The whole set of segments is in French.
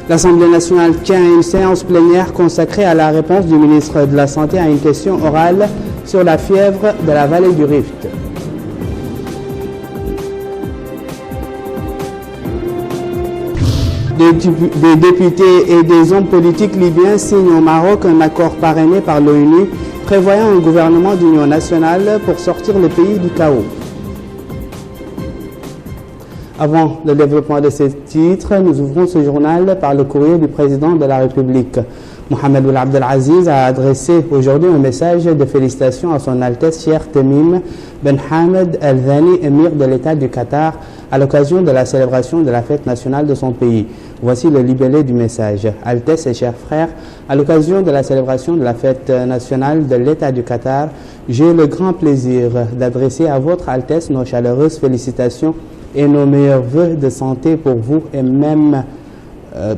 L'Assemblée nationale tient une séance plénière consacrée à la réponse du ministre de la Santé à une question orale sur la fièvre de la vallée du Rift. Des députés et des hommes politiques libyens signent au Maroc un accord parrainé par l'ONU prévoyant un gouvernement d'union nationale pour sortir le pays du chaos. Avant le développement de ces titres, nous ouvrons ce journal par le courrier du président de la République. Mohamed Ould Abdelaziz a adressé aujourd'hui un message de félicitations à son Altesse Cheikh Tamim Ben Hamed Al Thani, émir de l'État du Qatar, à l'occasion de la célébration de la fête nationale de son pays. Voici le libellé du message. Altesse et chers frères, à l'occasion de la célébration de la fête nationale de l'État du Qatar, j'ai le grand plaisir d'adresser à votre Altesse nos chaleureuses félicitations et nos meilleurs vœux de santé pour vous et même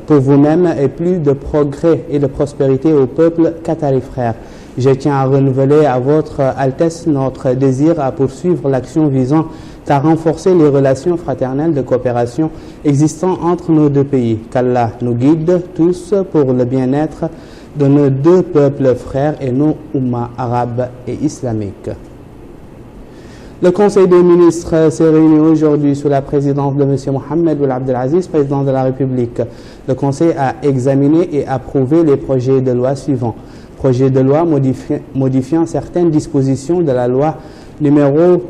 pour vous-même et plus de progrès et de prospérité au peuple qatari frère. Je tiens à renouveler à votre Altesse notre désir à poursuivre l'action visant à renforcer les relations fraternelles de coopération existant entre nos deux pays. Qu'Allah nous guide tous pour le bien-être de nos deux peuples frères et nos ummas arabes et islamiques. Le Conseil des ministres s'est réuni aujourd'hui sous la présidence de M. Mohamed Ould Abdelaziz, président de la République. Le Conseil a examiné et approuvé les projets de loi suivants. Projet de loi modifiant certaines dispositions de la loi numéro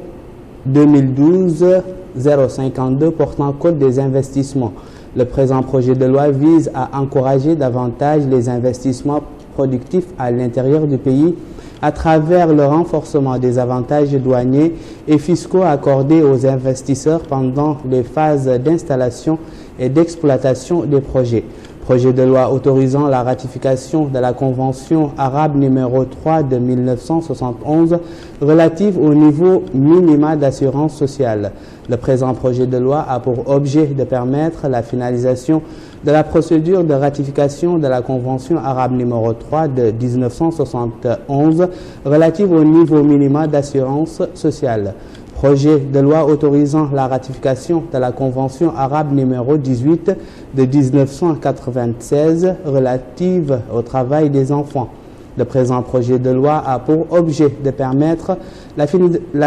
2012-052 portant code des investissements. Le présent projet de loi vise à encourager davantage les investissements productifs à l'intérieur du pays à travers le renforcement des avantages douaniers et fiscaux accordés aux investisseurs pendant les phases d'installation et d'exploitation des projets. Projet de loi autorisant la ratification de la Convention arabe numéro 3 de 1971 relative au niveau minima d'assurance sociale. Le présent projet de loi a pour objet de permettre la finalisation de la procédure de ratification de la Convention arabe numéro 3 de 1971 relative au niveau minima d'assurance sociale. Projet de loi autorisant la ratification de la Convention arabe numéro 18 de 1996 relative au travail des enfants. Le présent projet de loi a pour objet de permettre la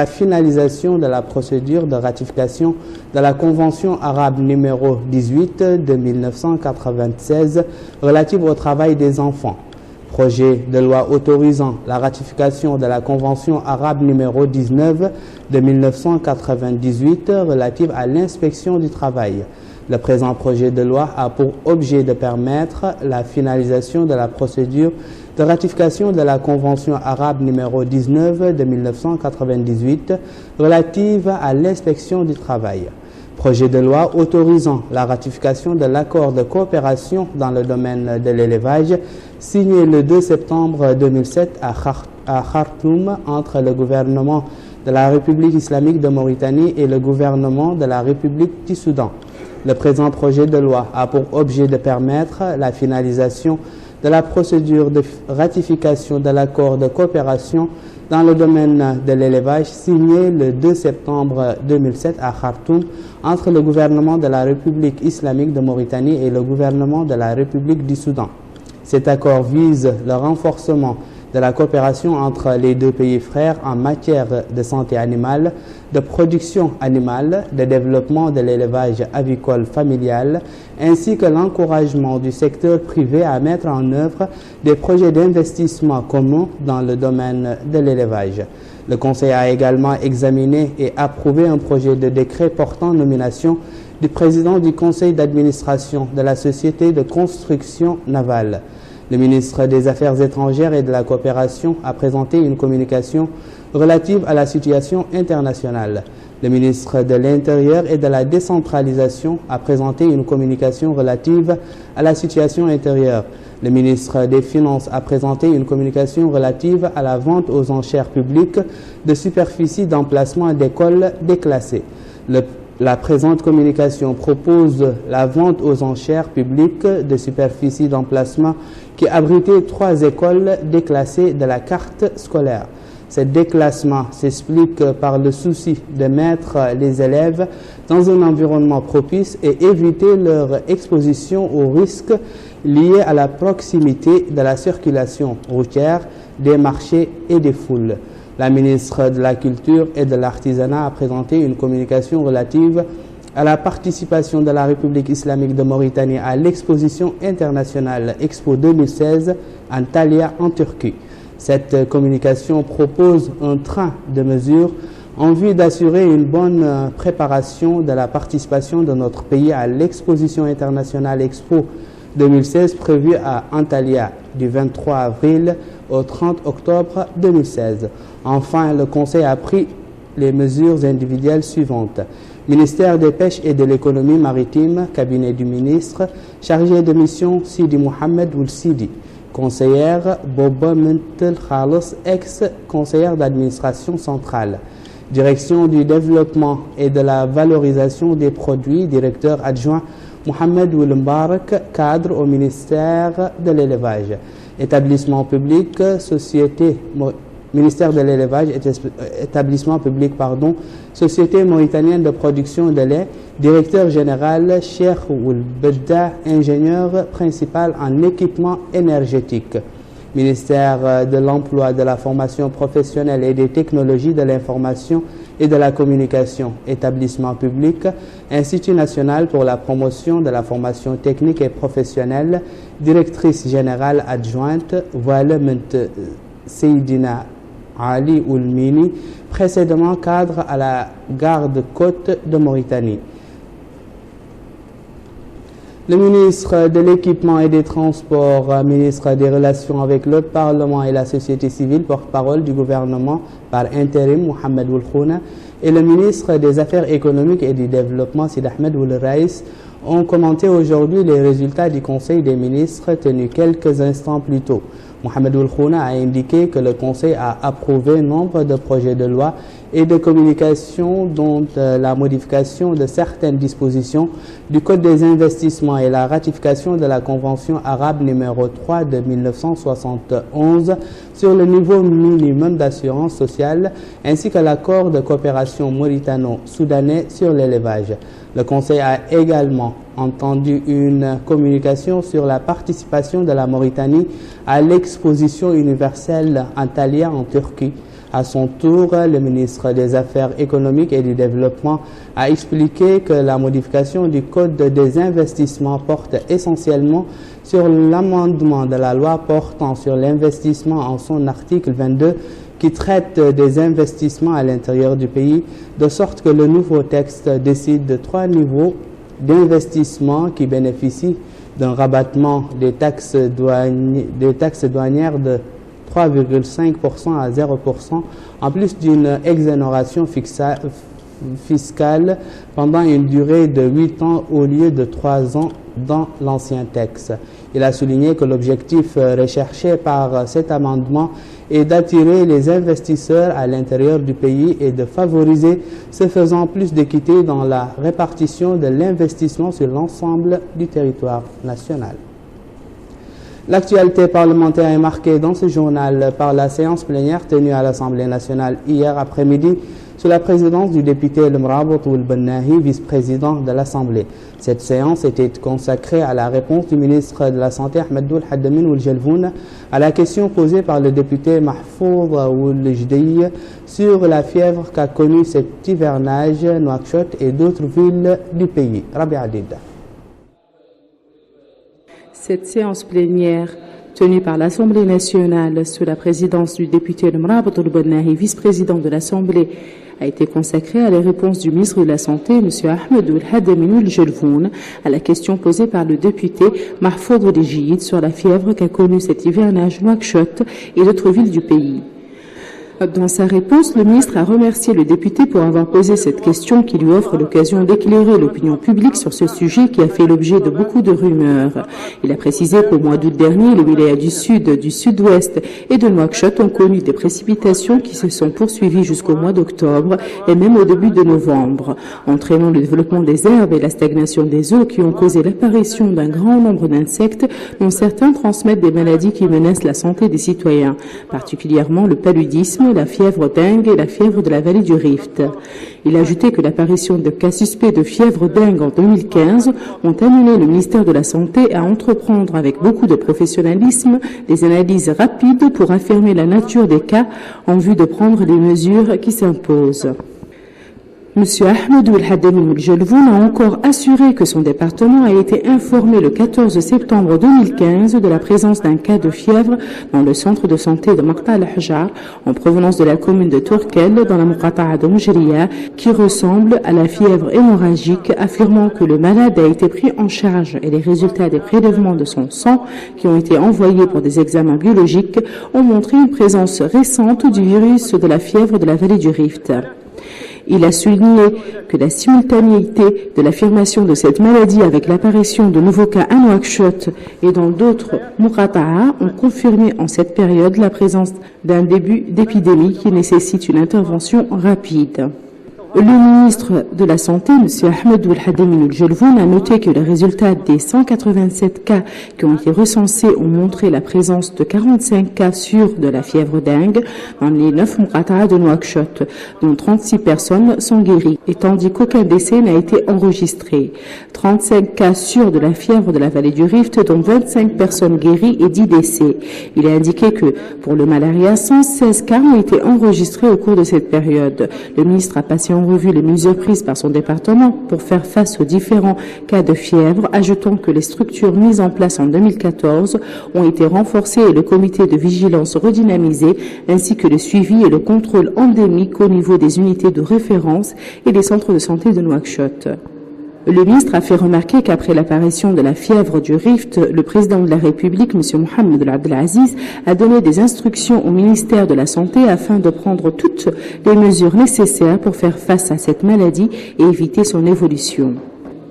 finalisation de la procédure de ratification de la Convention arabe numéro 18 de 1996 relative au travail des enfants. Projet de loi autorisant la ratification de la Convention arabe numéro 19 de 1998 relative à l'inspection du travail. Le présent projet de loi a pour objet de permettre la finalisation de la procédure de ratification de la Convention arabe numéro 19 de 1998 relative à l'inspection du travail. Projet de loi autorisant la ratification de l'accord de coopération dans le domaine de l'élevage signé le 2 septembre 2007 à Khartoum entre le gouvernement de la République islamique de Mauritanie et le gouvernement de la République du Soudan. Le présent projet de loi a pour objet de permettre la finalisation de la procédure de ratification de l'accord de coopération dans le domaine de l'élevage signé le 2 septembre 2007 à Khartoum entre le gouvernement de la République islamique de Mauritanie et le gouvernement de la République du Soudan. Cet accord vise le renforcement de la coopération entre les deux pays frères en matière de santé animale, de production animale, de développement de l'élevage avicole familial, ainsi que l'encouragement du secteur privé à mettre en œuvre des projets d'investissement communs dans le domaine de l'élevage. Le Conseil a également examiné et approuvé un projet de décret portant nomination du président du Conseil d'administration de la Société de construction navale. Le ministre des Affaires étrangères et de la coopération a présenté une communication relative à la situation internationale. Le ministre de l'Intérieur et de la décentralisation a présenté une communication relative à la situation intérieure. Le ministre des Finances a présenté une communication relative à la vente aux enchères publiques de superficie d'emplacement d'écoles déclassées. La présente communication propose la vente aux enchères publiques de superficie d'emplacement qui abritait 3 écoles déclassées de la carte scolaire. Ce déclassement s'explique par le souci de mettre les élèves dans un environnement propice et éviter leur exposition aux risques liés à la proximité de la circulation routière, des marchés et des foules. La ministre de la Culture et de l'Artisanat a présenté une communication relative à la participation de la République islamique de Mauritanie à l'exposition internationale Expo 2016 Antalya en Turquie. Cette communication propose un train de mesures en vue d'assurer une bonne préparation de la participation de notre pays à l'exposition internationale Expo 2016 prévue à Antalya du 23 avril au 30 octobre 2016. Enfin, le Conseil a pris les mesures individuelles suivantes. Ministère des Pêches et de l'Économie maritime, cabinet du ministre, chargé de mission Sidi Mohamed Ould Sidi. Conseillère Boba Mentel Khalos, ex-conseillère d'administration centrale. Direction du développement et de la valorisation des produits, directeur adjoint Mohamed Ould Mbarak, cadre au ministère de l'élevage. Établissement public, ministère de l'élevage, établissement public, Société mauritanienne de production de lait, directeur général Cheikh Ould Bedda, ingénieur principal en équipement énergétique. Ministère de l'Emploi, de la formation professionnelle et des technologies de l'information et de la communication. Établissement public, Institut national pour la promotion de la formation technique et professionnelle, directrice générale adjointe, Voilement Seydina Ali Ould Mini, précédemment cadre à la garde-côte de Mauritanie. Le ministre de l'Équipement et des Transports, ministre des Relations avec le Parlement et la société civile, porte-parole du gouvernement par intérim, Mohamed Ould Khouna, et le ministre des Affaires économiques et du Développement, Sid Ahmed Ould Raïs, ont commenté aujourd'hui les résultats du Conseil des ministres tenu quelques instants plus tôt. Mohamed Ould Khouna a indiqué que le Conseil a approuvé nombre de projets de loi et de communication dont la modification de certaines dispositions du Code des investissements et la ratification de la Convention arabe numéro 3 de 1971 sur le niveau minimum d'assurance sociale ainsi que l'accord de coopération mauritano-soudanais sur l'élevage. Le Conseil a également entendu une communication sur la participation de la Mauritanie à l'exposition universelle Antalya en Turquie. À son tour, le ministre des Affaires économiques et du Développement a expliqué que la modification du Code des investissements porte essentiellement sur l'amendement de la loi portant sur l'investissement en son article 22 qui traite des investissements à l'intérieur du pays, de sorte que le nouveau texte décide de 3 niveaux d'investissement qui bénéficient d'un rabattement des taxes douanières de 3,5% à 0%, en plus d'une exonération fiscale pendant une durée de 8 ans au lieu de 3 ans dans l'ancien texte. Il a souligné que l'objectif recherché par cet amendement est d'attirer les investisseurs à l'intérieur du pays et de favoriser, ce faisant, plus d'équité dans la répartition de l'investissement sur l'ensemble du territoire national. L'actualité parlementaire est marquée dans ce journal par la séance plénière tenue à l'Assemblée nationale hier après-midi sous la présidence du député El Mrabout Ould Bennahi, vice-président de l'Assemblée. Cette séance était consacrée à la réponse du ministre de la Santé Ahmed Ould Haddamin Ould Jelvoun à la question posée par le député Mahfouz Ould Jdei sur la fièvre qu'a connue cet hivernage Nouakchott et d'autres villes du pays. Rabia Adida. Cette séance plénière tenue par l'Assemblée nationale sous la présidence du député El Mrabout Ould Bennahi, vice-président de l'Assemblée, a été consacrée à la réponse du ministre de la Santé, M. Ahmed Ould Haddamin Ould Jelvoun, à la question posée par le député Mahfouz Ould Jdei sur la fièvre qu'a connue cet hivernage Nouakchott et d'autres villes du pays. Dans sa réponse, le ministre a remercié le député pour avoir posé cette question qui lui offre l'occasion d'éclairer l'opinion publique sur ce sujet qui a fait l'objet de beaucoup de rumeurs. Il a précisé qu'au mois d'août dernier, les wilayas du sud, du sud-ouest et de Nouakchott ont connu des précipitations qui se sont poursuivies jusqu'au mois d'octobre et même au début de novembre, entraînant le développement des herbes et la stagnation des eaux qui ont causé l'apparition d'un grand nombre d'insectes dont certains transmettent des maladies qui menacent la santé des citoyens, particulièrement le paludisme, concerné la fièvre dengue et la fièvre de la vallée du Rift. Il a ajouté que l'apparition de cas suspects de fièvre dengue en 2015 ont amené le ministère de la Santé à entreprendre avec beaucoup de professionnalisme des analyses rapides pour affirmer la nature des cas en vue de prendre les mesures qui s'imposent. M. Ahmed Hademi Jelvoun a encore assuré que son département a été informé le 14 septembre 2015 de la présence d'un cas de fièvre dans le centre de santé de Maqta al-Hajar, en provenance de la commune de Tourkel, dans la Muqata'a de Moujriya, qui ressemble à la fièvre hémorragique, affirmant que le malade a été pris en charge et les résultats des prélèvements de son sang, qui ont été envoyés pour des examens biologiques, ont montré une présence récente du virus de la fièvre de la vallée du Rift. Il a souligné que la simultanéité de l'affirmation de cette maladie avec l'apparition de nouveaux cas à Nouakchott et dans d'autres Muqata'a ont confirmé en cette période la présence d'un début d'épidémie qui nécessite une intervention rapide. Le ministre de la Santé, M. Ahmed Hademi Jelvoun, a noté que les résultats des 187 cas qui ont été recensés ont montré la présence de 45 cas sûrs de la fièvre dengue dans les 9 Muqata'a de Nouakchott, dont 36 personnes sont guéries, et tandis qu'aucun décès n'a été enregistré. 35 cas sûrs de la fièvre de la vallée du Rift, dont 25 personnes guéries et 10 décès. Il a indiqué que, pour le malaria, 116 cas ont été enregistrés au cours de cette période. Le ministre a passé en revue les mesures prises par son département pour faire face aux différents cas de fièvre, ajoutant que les structures mises en place en 2014 ont été renforcées et le comité de vigilance redynamisé, ainsi que le suivi et le contrôle endémique au niveau des unités de référence et des centres de santé de Nouakchott. Le ministre a fait remarquer qu'après l'apparition de la fièvre du Rift, le président de la République, M. Mohamed Abdelaziz, a donné des instructions au ministère de la Santé afin de prendre toutes les mesures nécessaires pour faire face à cette maladie et éviter son évolution.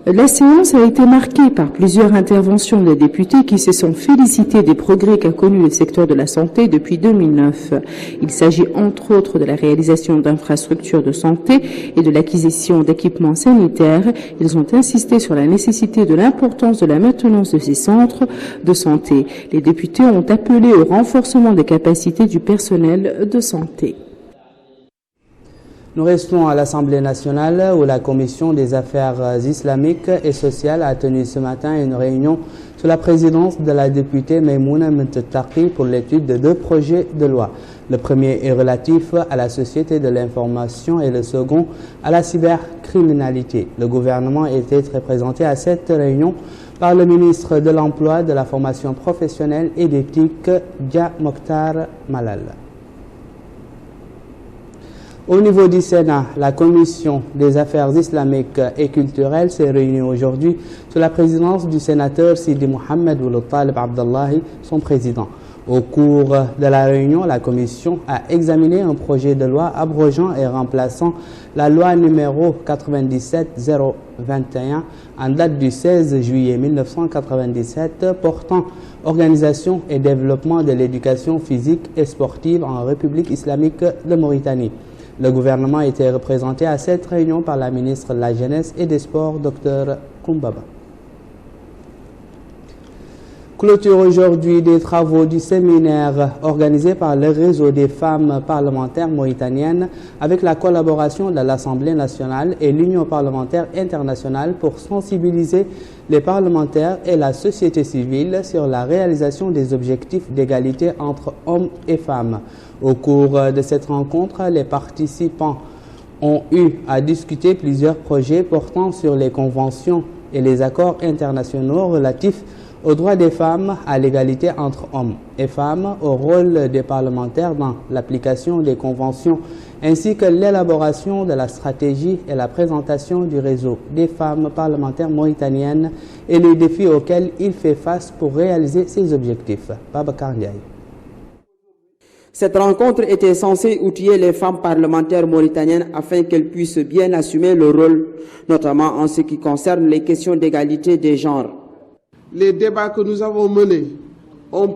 La séance a été marquée par plusieurs interventions des députés qui se sont félicités des progrès qu'a connus le secteur de la santé depuis 2009. Il s'agit entre autres de la réalisation d'infrastructures de santé et de l'acquisition d'équipements sanitaires. Ils ont insisté sur la nécessité de l'importance de la maintenance de ces centres de santé. Les députés ont appelé au renforcement des capacités du personnel de santé. Nous restons à l'Assemblée nationale où la Commission des affaires islamiques et sociales a tenu ce matin une réunion sous la présidence de la députée Maïmouna Mentetaki pour l'étude de 2 projets de loi. Le premier est relatif à la société de l'information et le second à la cybercriminalité. Le gouvernement était représenté à cette réunion par le ministre de l'Emploi, de la formation professionnelle et d'éthique, Dia Mokhtar Malal. Au niveau du Sénat, la Commission des affaires islamiques et culturelles s'est réunie aujourd'hui sous la présidence du sénateur Sidi Mohamed Ould Talib Abdallahi, son président. Au cours de la réunion, la Commission a examiné un projet de loi abrogeant et remplaçant la loi numéro 97-021 en date du 16 juillet 1997 portant organisation et développement de l'éducation physique et sportive en République islamique de Mauritanie. Le gouvernement était représenté à cette réunion par la ministre de la Jeunesse et des Sports, Dr Koumbaba. Clôture aujourd'hui des travaux du séminaire organisé par le réseau des femmes parlementaires mauritaniennes avec la collaboration de l'Assemblée nationale et l'Union parlementaire internationale pour sensibiliser les parlementaires et la société civile sur la réalisation des objectifs d'égalité entre hommes et femmes. Au cours de cette rencontre, les participants ont eu à discuter plusieurs projets portant sur les conventions et les accords internationaux relatifs aux droits des femmes, à l'égalité entre hommes et femmes, au rôle des parlementaires dans l'application des conventions, ainsi que l'élaboration de la stratégie et la présentation du réseau des femmes parlementaires mauritaniennes et les défis auxquels il fait face pour réaliser ses objectifs. Babacar Ndiaye. Cette rencontre était censée outiller les femmes parlementaires mauritaniennes afin qu'elles puissent bien assumer leur rôle, notamment en ce qui concerne les questions d'égalité des genres. Les débats que nous avons menés ont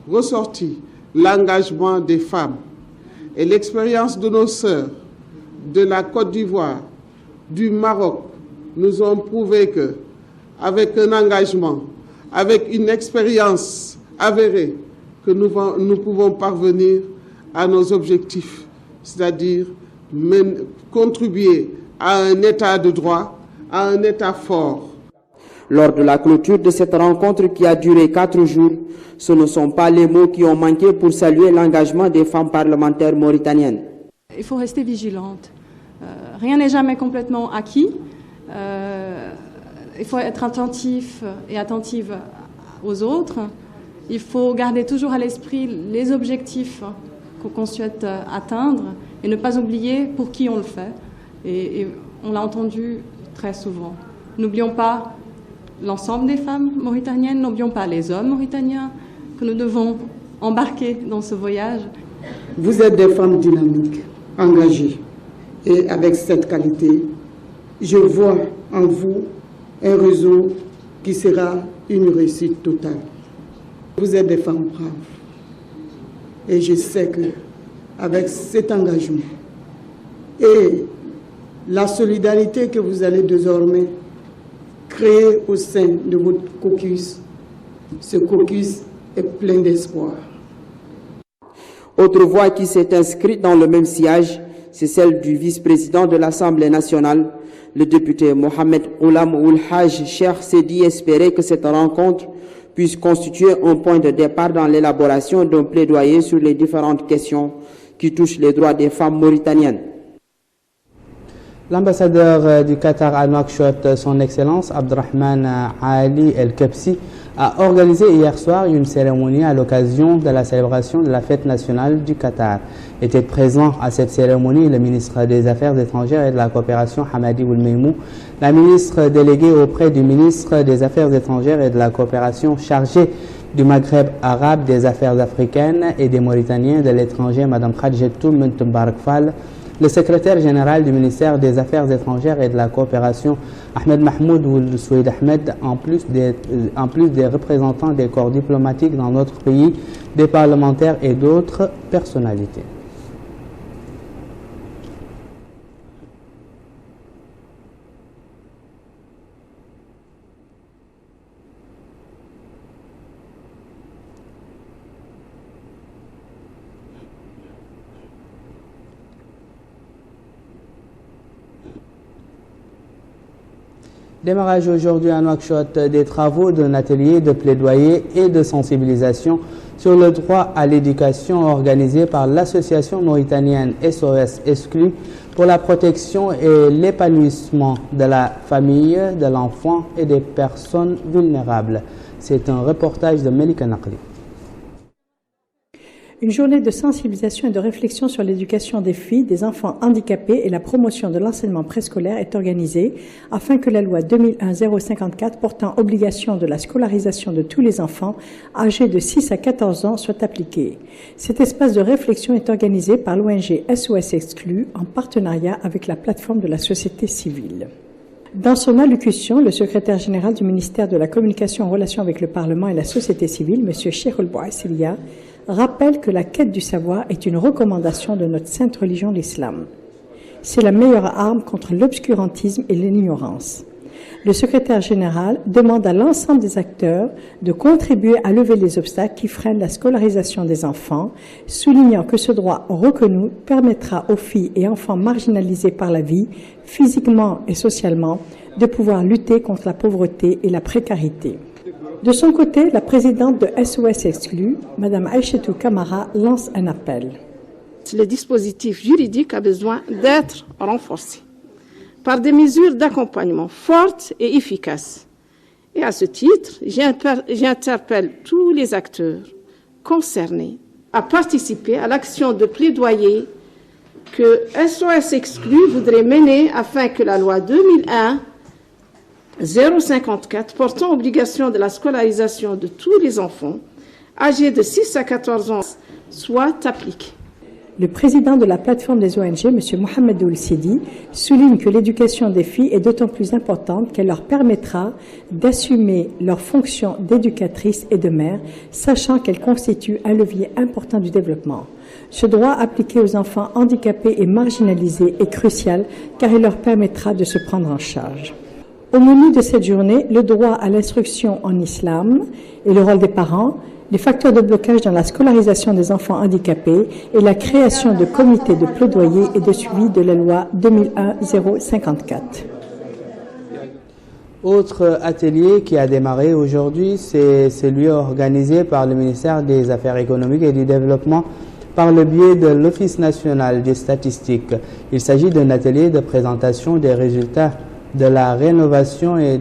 ressorti l'engagement des femmes et l'expérience de nos sœurs de la Côte d'Ivoire, du Maroc, nous ont prouvé que, avec un engagement, avec une expérience avérée, que nous pouvons parvenir à nos objectifs, c'est-à-dire contribuer à un État de droit, à un État fort. Lors de la clôture de cette rencontre qui a duré 4 jours, ce ne sont pas les mots qui ont manqué pour saluer l'engagement des femmes parlementaires mauritaniennes. Il faut rester vigilante. Rien n'est jamais complètement acquis. Il faut être attentif et attentive aux autres. Il faut garder toujours à l'esprit les objectifs qu'on souhaite atteindre et ne pas oublier pour qui on le fait. Et on l'a entendu très souvent. N'oublions pas l'ensemble des femmes mauritaniennes, n'oublions pas les hommes mauritaniens que nous devons embarquer dans ce voyage. Vous êtes des femmes dynamiques, engagées. Et avec cette qualité, je vois en vous un réseau qui sera une réussite totale. Vous êtes des femmes braves. Et je sais qu'avec cet engagement et la solidarité que vous allez désormais créer au sein de votre caucus, ce caucus est plein d'espoir. Autre voix qui s'est inscrite dans le même sillage, c'est celle du vice-président de l'Assemblée nationale, le député Mohamed Oulam Ould Haj Cheikh Sedi espérait que cette rencontre puisse constituer un point de départ dans l'élaboration d'un plaidoyer sur les différentes questions qui touchent les droits des femmes mauritaniennes. L'ambassadeur du Qatar à Nouakchott, son Excellence Abdrahman Ali El-Kebsi, a organisé hier soir une cérémonie à l'occasion de la célébration de la fête nationale du Qatar. Était présent à cette cérémonie le ministre des Affaires étrangères et de la coopération Hamadi Ould Meimou, la ministre déléguée auprès du ministre des Affaires étrangères et de la coopération chargée du Maghreb arabe, des affaires africaines et des Mauritaniens de l'étranger, Mme Khadjetou Mbarak Fall, le secrétaire général du ministère des Affaires étrangères et de la coopération, Ahmed Mahmoud Ould Soueid Ahmed, en plus des représentants des corps diplomatiques dans notre pays, des parlementaires et d'autres personnalités. Démarrage aujourd'hui à Nouakchott des travaux d'un atelier de plaidoyer et de sensibilisation sur le droit à l'éducation organisé par l'association mauritanienne SOS Exclus pour la protection et l'épanouissement de la famille, de l'enfant et des personnes vulnérables. C'est un reportage de Melika Nakli. Une journée de sensibilisation et de réflexion sur l'éducation des filles, des enfants handicapés et la promotion de l'enseignement préscolaire est organisée afin que la loi 2001-054 portant obligation de la scolarisation de tous les enfants âgés de 6 à 14 ans soit appliquée. Cet espace de réflexion est organisé par l'ONG SOS Exclus en partenariat avec la plateforme de la société civile. Dans son allocution, le secrétaire général du ministère de la Communication en relation avec le Parlement et la société civile, M. Cheikh El-Bouassilia, rappelle que la quête du savoir est une recommandation de notre sainte religion, l'islam. C'est la meilleure arme contre l'obscurantisme et l'ignorance. Le secrétaire général demande à l'ensemble des acteurs de contribuer à lever les obstacles qui freinent la scolarisation des enfants, soulignant que ce droit reconnu permettra aux filles et enfants marginalisés par la vie, physiquement et socialement, de pouvoir lutter contre la pauvreté et la précarité. De son côté, la présidente de SOS Exclus, Mme Aïchetou Kamara, lance un appel. Le dispositif juridique a besoin d'être renforcé par des mesures d'accompagnement fortes et efficaces. Et à ce titre, j'interpelle tous les acteurs concernés à participer à l'action de plaidoyer que SOS Exclus voudrait mener afin que la loi 2001-054 portant obligation de la scolarisation de tous les enfants âgés de 6 à 14 ans soit appliquée. Le président de la plateforme des ONG, M. Mohamed Ould Sidi, souligne que l'éducation des filles est d'autant plus importante qu'elle leur permettra d'assumer leurs fonctions d'éducatrices et de mères, sachant qu'elle constitue un levier important du développement. Ce droit appliqué aux enfants handicapés et marginalisés est crucial car il leur permettra de se prendre en charge. Au menu de cette journée, le droit à l'instruction en islam et le rôle des parents, les facteurs de blocage dans la scolarisation des enfants handicapés et la création de comités de plaidoyer et de suivi de la loi 2001-054. Autre atelier qui a démarré aujourd'hui, c'est celui organisé par le ministère des Affaires économiques et du Développement par le biais de l'Office national des statistiques. Il s'agit d'un atelier de présentation des résultats de la rénovation et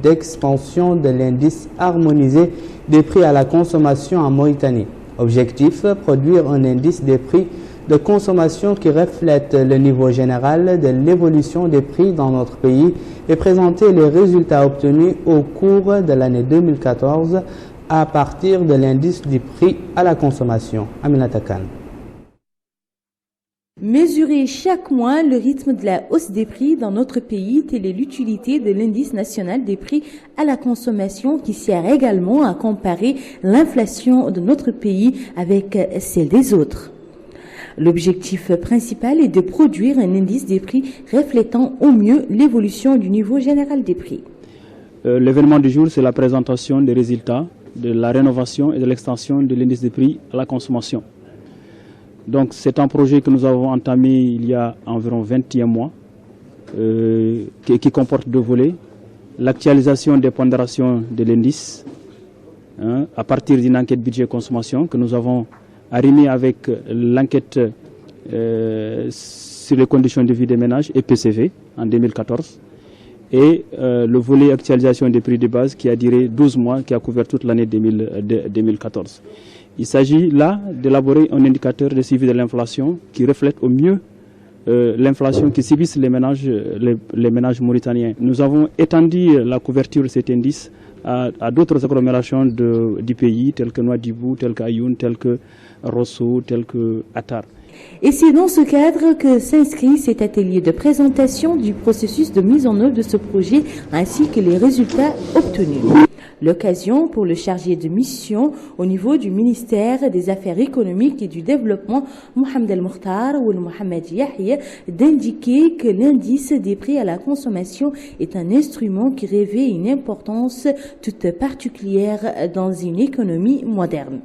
d'expansion de l'indice harmonisé des prix à la consommation en Mauritanie. Objectif, produire un indice des prix de consommation qui reflète le niveau général de l'évolution des prix dans notre pays et présenter les résultats obtenus au cours de l'année 2014 à partir de l'indice du prix à la consommation. Aminata Khan. Mesurer chaque mois le rythme de la hausse des prix dans notre pays, telle est l'utilité de l'indice national des prix à la consommation qui sert également à comparer l'inflation de notre pays avec celle des autres. L'objectif principal est de produire un indice des prix reflétant au mieux l'évolution du niveau général des prix. L'événement du jour, c'est la présentation des résultats de la rénovation et de l'extension de l'indice des prix à la consommation. Donc c'est un projet que nous avons entamé il y a environ 21 mois, qui comporte deux volets. L'actualisation des pondérations de l'indice à partir d'une enquête budget consommation que nous avons arrimée avec l'enquête sur les conditions de vie des ménages et PCV en 2014. Et le volet actualisation des prix de base qui a duré 12 mois, qui a couvert toute l'année 2014. Il s'agit là d'élaborer un indicateur de suivi de l'inflation qui reflète au mieux l'inflation qui subissent les ménages mauritaniens. Nous avons étendu la couverture de cet indice à d'autres agglomérations du pays, telles que Nouadhibou, telles qu'Ayoun, telles que Rosso, telles que Attar. Et c'est dans ce cadre que s'inscrit cet atelier de présentation du processus de mise en œuvre de ce projet ainsi que les résultats obtenus. L'occasion pour le chargé de mission au niveau du ministère des Affaires économiques et du Développement, Mohamed El Mokhtar ou Mohamed Yahya, d'indiquer que l'indice des prix à la consommation est un instrument qui revêt une importance toute particulière dans une économie moderne.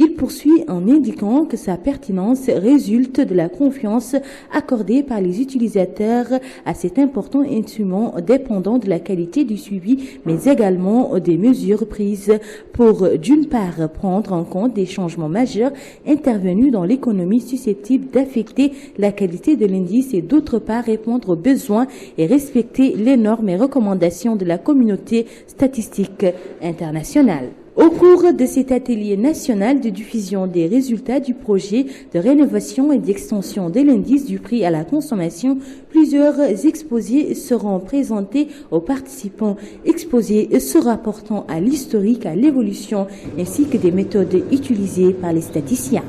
Il poursuit en indiquant que sa pertinence résulte de la confiance accordée par les utilisateurs à cet important instrument dépendant de la qualité du suivi, mais également des mesures prises pour, d'une part, prendre en compte des changements majeurs intervenus dans l'économie susceptibles d'affecter la qualité de l'indice et d'autre part, répondre aux besoins et respecter les normes et recommandations de la communauté statistique internationale. Au cours de cet atelier national de diffusion des résultats du projet de rénovation et d'extension de l'indice du prix à la consommation, plusieurs exposés seront présentés aux participants. Exposés se rapportant à l'historique, à l'évolution, ainsi que des méthodes utilisées par les statisticiens.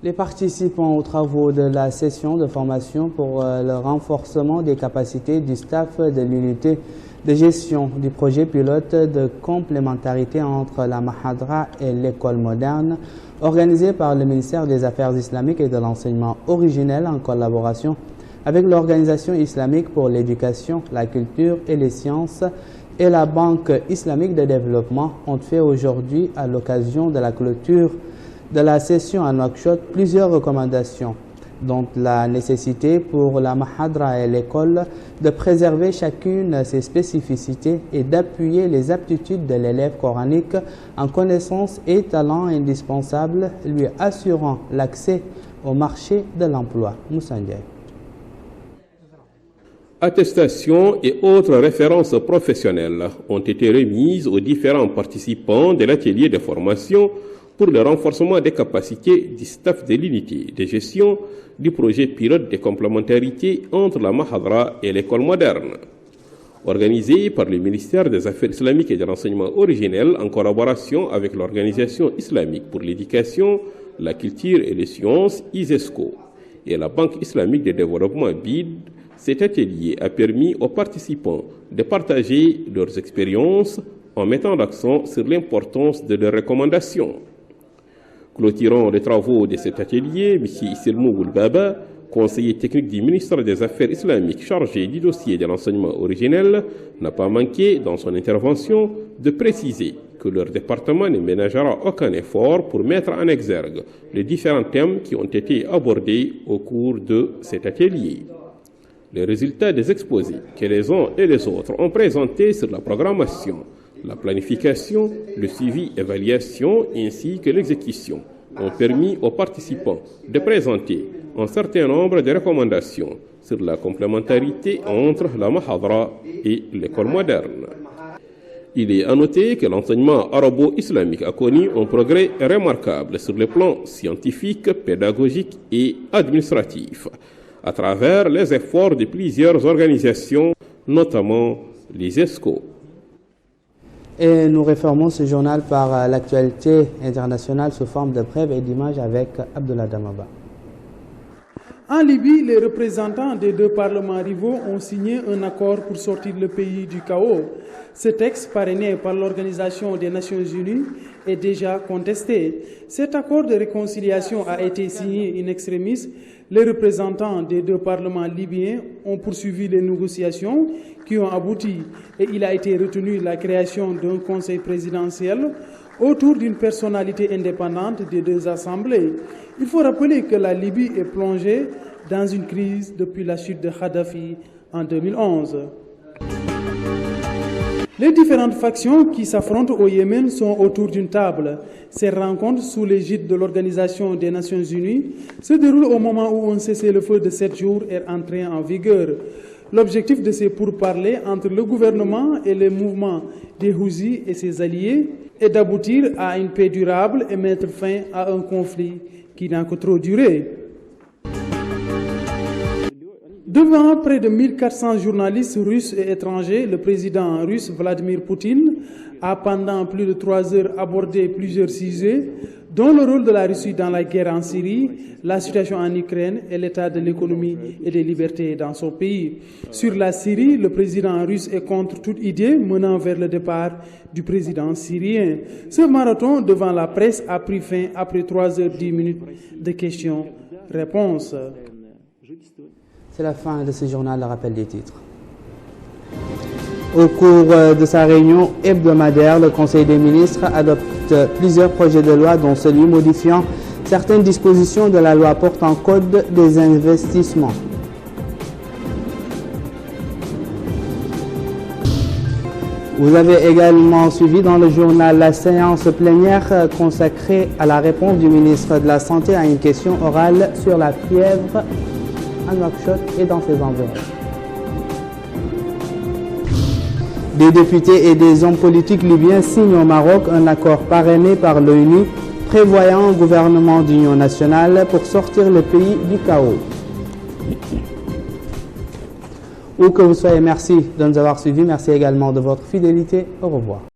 Les participants aux travaux de la session de formation pour le renforcement des capacités du staff de l'unité de gestion du projet pilote de complémentarité entre la Mahadra et l'école moderne, organisé par le ministère des Affaires islamiques et de l'enseignement originel en collaboration avec l'Organisation islamique pour l'éducation, la culture et les sciences et la Banque islamique de développement ont fait aujourd'hui, à l'occasion de la clôture de la session à Nouakchott, plusieurs recommandations, dont la nécessité pour la Mahadra et l'école de préserver chacune ses spécificités et d'appuyer les aptitudes de l'élève coranique en connaissances et talents indispensables, lui assurant l'accès au marché de l'emploi. Moussa Ndiaye. Attestations et autres références professionnelles ont été remises aux différents participants de l'atelier de formation pour le renforcement des capacités du staff de l'unité de gestion du projet pilote de complémentarité entre la Mahadra et l'école moderne, organisé par le ministère des Affaires islamiques et de l'enseignement originel en collaboration avec l'Organisation islamique pour l'éducation, la culture et les sciences, ISESCO, et la Banque islamique de développement, BID. Cet atelier a permis aux participants de partager leurs expériences en mettant l'accent sur l'importance de leurs recommandations. Clôturant les travaux de cet atelier, M. Isselmou Boulbaba, conseiller technique du ministère des Affaires islamiques chargé du dossier de l'enseignement originel, n'a pas manqué, dans son intervention, de préciser que leur département ne ménagera aucun effort pour mettre en exergue les différents thèmes qui ont été abordés au cours de cet atelier. Les résultats des exposés que les uns et les autres ont présentés sur la programmation, la planification, le suivi, évaluation ainsi que l'exécution ont permis aux participants de présenter un certain nombre de recommandations sur la complémentarité entre la Mahadra et l'école moderne. Il est à noter que l'enseignement arabo-islamique a connu un progrès remarquable sur le plan scientifique, pédagogique et administratif, à travers les efforts de plusieurs organisations, notamment les ESCO. Et nous réformons ce journal par l'actualité internationale sous forme de brèves et d'images avec Abdullah Damaba. En Libye, les représentants des deux parlements rivaux ont signé un accord pour sortir le pays du chaos. Ce texte, parrainé par l'Organisation des Nations Unies, est déjà contesté. Cet accord de réconciliation a été signé in extremis. Les représentants des deux parlements libyens ont poursuivi les négociations qui ont abouti et il a été retenu la création d'un conseil présidentiel autour d'une personnalité indépendante des deux assemblées. Il faut rappeler que la Libye est plongée dans une crise depuis la chute de Kadhafi en 2011. Les différentes factions qui s'affrontent au Yémen sont autour d'une table. Ces rencontres sous l'égide de l'Organisation des Nations Unies se déroulent au moment où un cessez-le-feu de 7 jours est entré en vigueur. L'objectif de ces pourparlers entre le gouvernement et les mouvements des Houthis et ses alliés est d'aboutir à une paix durable et mettre fin à un conflit qui n'a que trop duré. Devant près de 1400 journalistes russes et étrangers, le président russe Vladimir Poutine a pendant plus de 3 heures abordé plusieurs sujets, dont le rôle de la Russie dans la guerre en Syrie, la situation en Ukraine et l'état de l'économie et des libertés dans son pays. Sur la Syrie, le président russe est contre toute idée menant vers le départ du président syrien. Ce marathon devant la presse a pris fin après 3 heures 10 minutes de questions-réponses. C'est la fin de ce journal, le rappel des titres. Au cours de sa réunion hebdomadaire, le Conseil des ministres adopte plusieurs projets de loi, dont celui modifiant certaines dispositions de la loi portant code des investissements. Vous avez également suivi dans le journal la séance plénière consacrée à la réponse du ministre de la Santé à une question orale sur la fièvre à Nouakchott et dans ses environs. Des députés et des hommes politiques libyens signent au Maroc un accord parrainé par l'ONU prévoyant un gouvernement d'union nationale pour sortir le pays du chaos. Où que vous soyez, merci de nous avoir suivis. Merci également de votre fidélité. Au revoir.